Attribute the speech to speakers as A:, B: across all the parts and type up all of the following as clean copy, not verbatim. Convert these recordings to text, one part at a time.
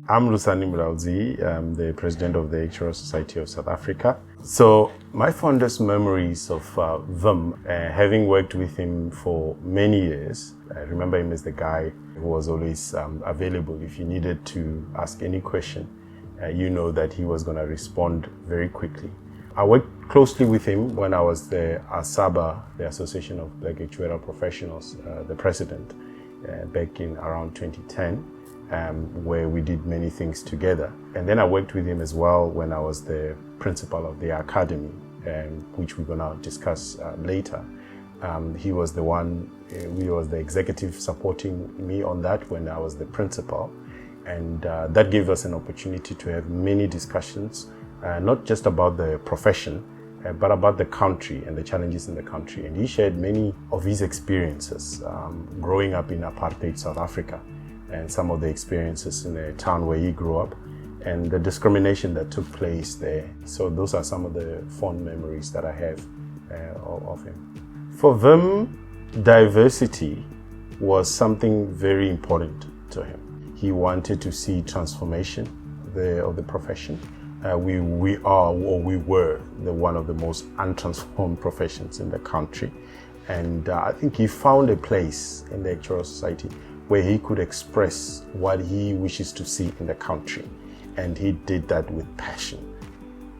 A: I'm Wim Els I'm the president of the Actuarial Society of South Africa. So my fondest memories of Wim, having worked with him for many years, I remember him as the guy who was always available if you needed to ask any question. You know that he was going to respond very quickly. I worked closely with him when I was the ASSA, the Association of Black Actuarial Professionals, the president, back in around 2010, where we did many things together. And then I worked with him as well when I was the principal of the academy, which we're going to discuss later. He was the one, he was the executive supporting me on that when I was the principal. And that gave us an opportunity to have many discussions, not just about the profession, but about the country and the challenges in the country. And he shared many of his experiences growing up in apartheid South Africa, and some of the experiences in the town where he grew up, and the discrimination that took place there. So those are some of the fond memories that I have of him. For Wim, diversity was something very important to him. He wanted to see transformation of the profession. We were one of the most untransformed professions in the country. And I think he found a place in the Actuarial Society where he could express what he wishes to see in the country. And he did that with passion.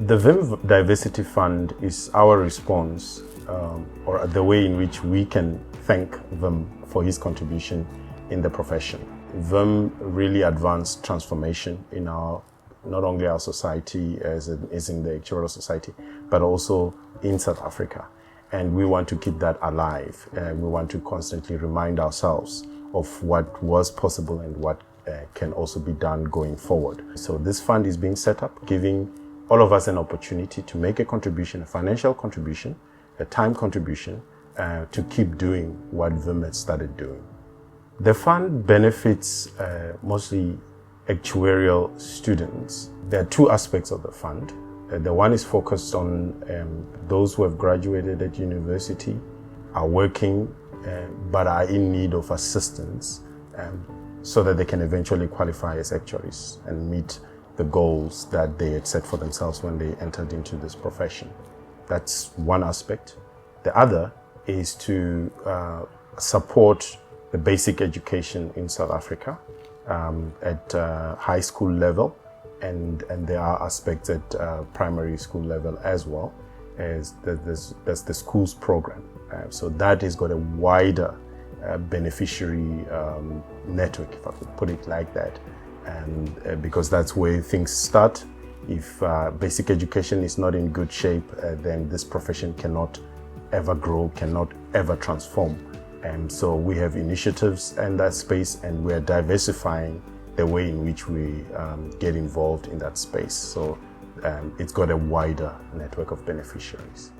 A: The Wim Diversity Fund is our response, or the way in which we can thank Wim for his contribution in the profession. Wim really advanced transformation in not only our society as in the Actuarial Society, but also in South Africa. And we want to keep that alive. We want to constantly remind ourselves of what was possible and what can also be done going forward. So this fund is being set up, giving all of us an opportunity to make a contribution, a financial contribution, a time contribution, to keep doing what Wim had started doing. The fund benefits mostly actuarial students. There are two aspects of the fund. The one is focused on those who have graduated at university, are working, but are in need of assistance so that they can eventually qualify as actuaries and meet the goals that they had set for themselves when they entered into this profession. That's one aspect. The other is to support the basic education in South Africa at high school level, and there are aspects at primary school level as well, as there's the schools program. So that has got a wider beneficiary network, if I could put it like that, and because that's where things start. If basic education is not in good shape, then this profession cannot ever grow, cannot ever transform. And so we have initiatives in that space, and we're diversifying the way in which we get involved in that space. So it's got a wider network of beneficiaries.